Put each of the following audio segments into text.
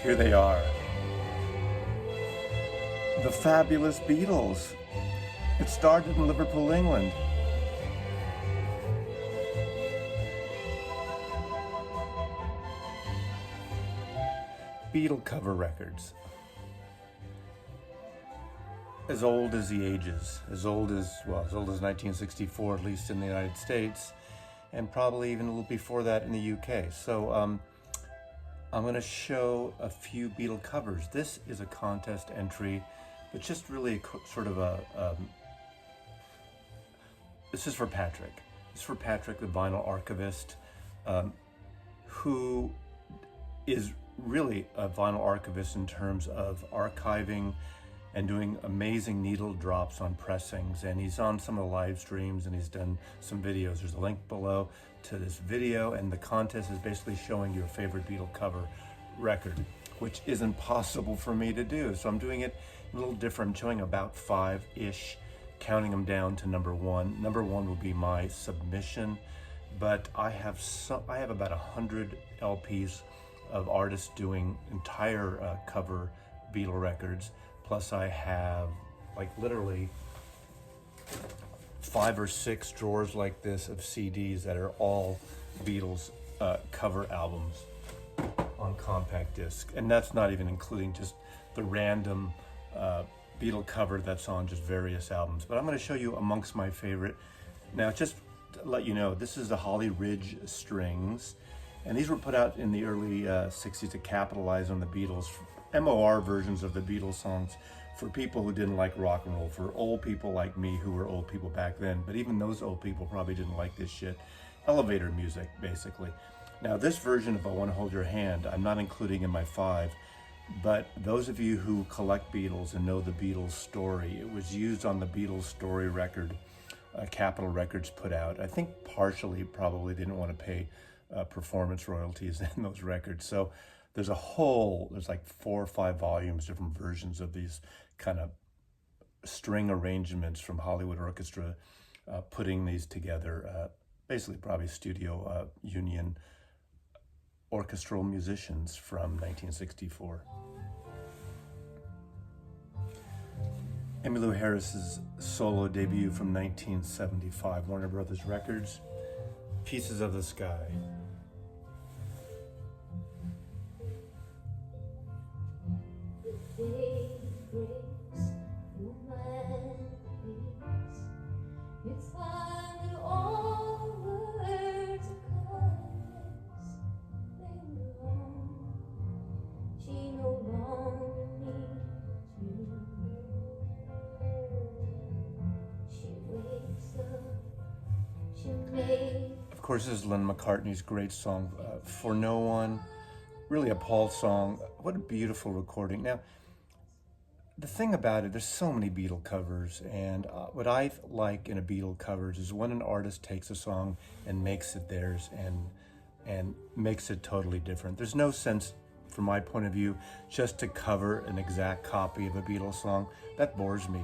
Here they are. The fabulous Beatles. It started in Liverpool, England. Beatle cover records. As old as the ages, as old as 1964, at least in the United States, and probably even a little before that in the UK. So I'm going to show a few Beatle covers. This is a contest entry, but just really sort of this is for Patrick. This is for Patrick, the vinyl archivist, who is really a vinyl archivist in terms of archiving and doing amazing needle drops on pressings. And he's on some of the live streams and he's done some videos. There's a link below to this video, and the contest is basically showing your favorite Beatle cover record, which isn't possible for me to do. So I'm doing it a little different. I'm showing about 5-ish, counting them down to number one. Number one will be my submission, but I have about 100 LPs of artists doing entire cover Beatle records. Plus I have like literally 5 or 6 drawers like this of CDs that are all Beatles cover albums on compact disc. And that's not even including just the random Beatle cover that's on just various albums. But I'm going to show you amongst my favorite. Now, just to let you know, this is the Holly Ridge strings. And these were put out in the early 60s to capitalize on the Beatles, MOR versions of the Beatles songs for people who didn't like rock and roll, for old people like me who were old people back then. But even those old people probably didn't like this shit. Elevator music, basically. Now, this version of I Want to Hold Your Hand, I'm not including in my 5, but those of you who collect Beatles and know the Beatles story, it was used on the Beatles story record Capitol Records put out. I think partially probably didn't want to pay performance royalties in those records. So there's like 4 or 5 volumes, different versions of these kind of string arrangements from Hollywood Orchestra, putting these together, basically probably studio union orchestral musicians from 1964. Emmylou Harris's solo debut from 1975, Warner Brothers Records, Pieces of the Sky. Of course, this is Lennon McCartney's great song, For No One, really a Paul song. What a beautiful recording. Now, the thing about it, there's so many Beatle covers, and what I like in a Beatle covers is when an artist takes a song and makes it theirs and makes it totally different. There's no sense, from my point of view, just to cover an exact copy of a Beatles song. That bores me.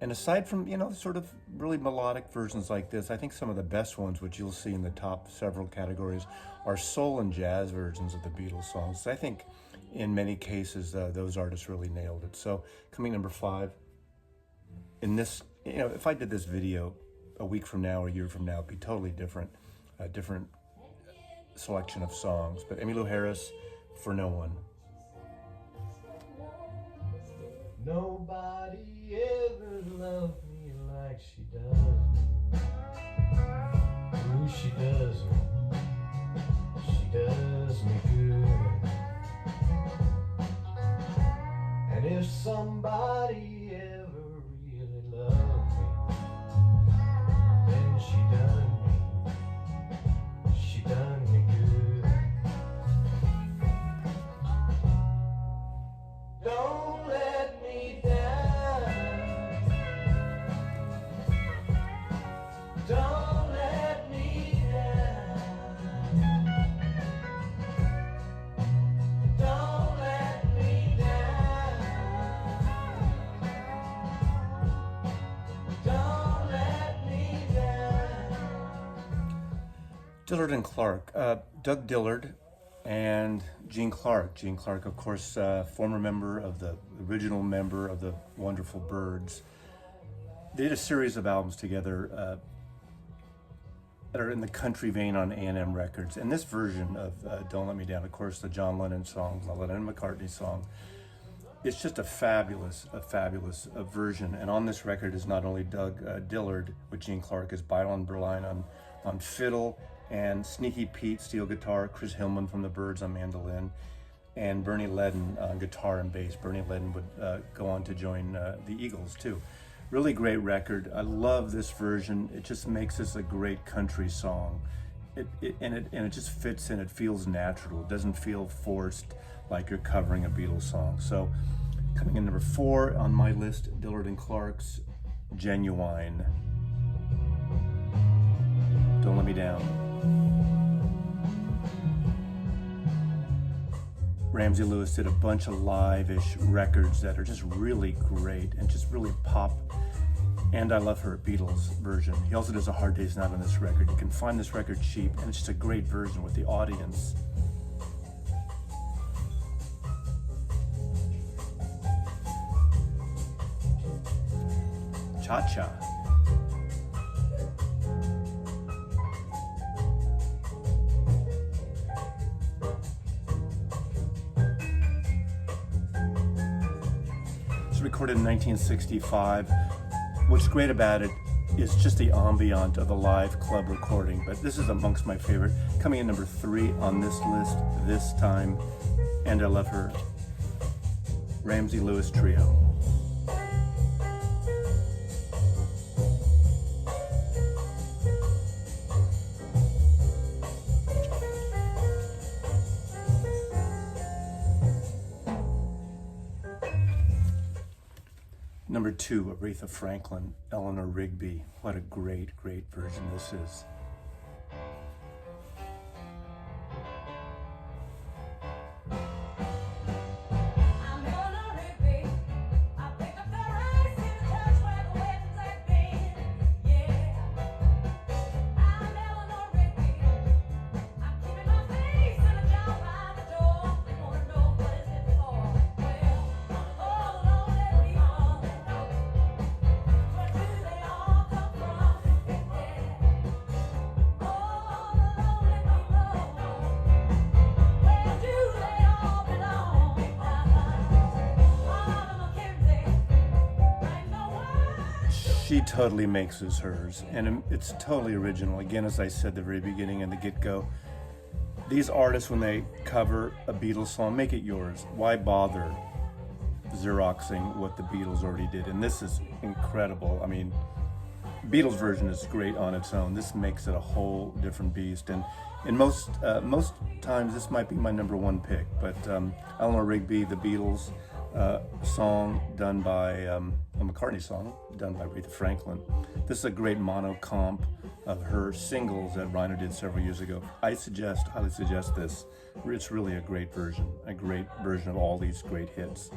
And aside from, sort of really melodic versions like this, I think some of the best ones, which you'll see in the top several categories, are soul and jazz versions of the Beatles songs. I think in many cases, those artists really nailed it. So coming number 5, in this, if I did this video a week from now or a year from now, it'd be totally different, a different selection of songs. But Emmylou Harris, For No One. Nobody ever loved me like she does. Ooh, she does me. She does me good. And if somebody ever really loved me, then she done me good. Don't let me down. Don't let me down. Don't let me down. Don't let me down. Dillard and Clark. Doug Dillard And Gene Clark. Gene Clark, of course, former member of the original member of the Wonderful Byrds. They did a series of albums together that are in the country vein on A&M Records. And this version of Don't Let Me Down, of course, the John Lennon song, the Lennon and McCartney song, it's just a fabulous version. And on this record is not only Dougillard with Gene Clark as Byron Berline on fiddle, and Sneaky Pete steel guitar, Chris Hillman from the Byrds on mandolin, and Bernie Leadon on guitar and bass. Bernie Leadon would go on to join the Eagles too. Really great record. I love this version. It just makes this a great country song. It just fits in. It feels natural. It doesn't feel forced like you're covering a Beatles song. So coming in number 4 on my list, Dillard and Clark's Genuine. Don't Let Me Down. Ramsey Lewis did a bunch of live-ish records that are just really great and just really pop. And I Love Her, Beatles version. He also does A Hard Day's Night on this record. You can find this record cheap, and it's just a great version with the audience. Cha-Cha. It's recorded in 1965. What's great about it is just the ambient of the live club recording, but this is amongst my favorite. Coming in number 3 on this list this time, And I Love Her, Ramsey Lewis Trio. Number 2, Aretha Franklin, Eleanor Rigby. What a great version this is. She totally makes this hers, and it's totally original. Again, as I said at the very beginning and the get-go, these artists, when they cover a Beatles song, make it yours. Why bother Xeroxing what the Beatles already did? And this is incredible. I mean, Beatles version is great on its own. This makes it a whole different beast. And in most times, this might be my number 1 pick. But Eleanor Rigby, the Beatles song done by a McCartney song done by Aretha Franklin. This is a great mono comp of her singles that Reiner did several years ago. I highly suggest this. It's really a great version of all these great hits.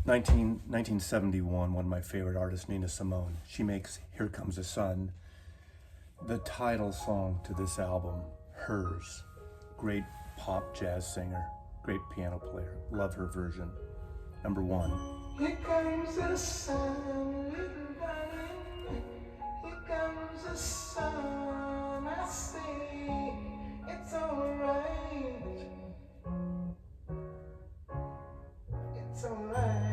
In 1971, one of my favorite artists, Nina Simone, she makes Here Comes the Sun the title song to this album, hers. Great pop jazz singer, great piano player. Love her version. Number 1. Here comes the sun, little darling. Here comes the sun. I say it's alright. It's alright.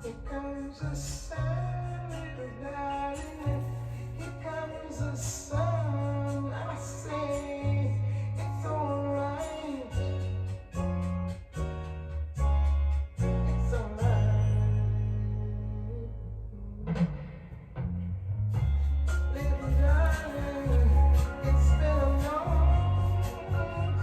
Here comes the sun, little darling. Here comes the sun. I say it's alright. It's alright. Little darling, it's been a long,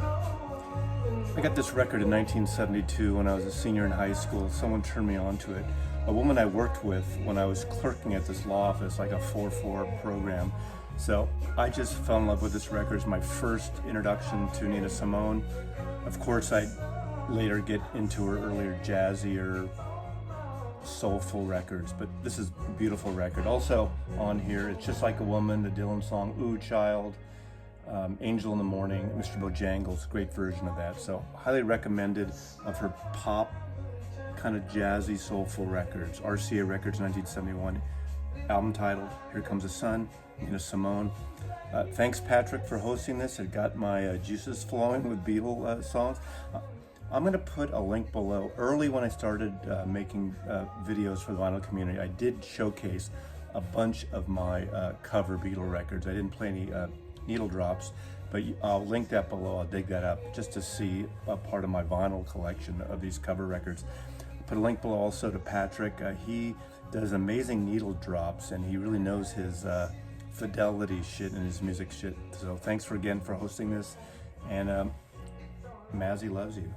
cold. I got this record in 1972 when I was a senior in high school. Someone turned me on to it. A woman I worked with when I was clerking at this law office, like a 4-4 program, So I just fell in love with this record. It's my first introduction to Nina Simone. Of course, I later get into her earlier jazzier, soulful records, but this is a beautiful record. Also on here, It's Just Like a Woman, the Dylan song, Ooh Child, Angel in the Morning, Mr. Bojangles, great version of that. So highly recommended of her pop, kind of jazzy, soulful records. RCA Records, 1971. Album titled Here Comes the Sun, Nina Simone. Thanks, Patrick, for hosting this. It got my juices flowing with Beatles songs. I'm going to put a link below. Early when I started making videos for the vinyl community, I did showcase a bunch of my cover Beatle records. I didn't play any needle drops, but I'll link that below. I'll dig that up just to see a part of my vinyl collection of these cover records. Put a link below also to Patrick. He does amazing needle drops, and he really knows his fidelity shit and his music shit. So thanks again for hosting this, and Mazzy loves you.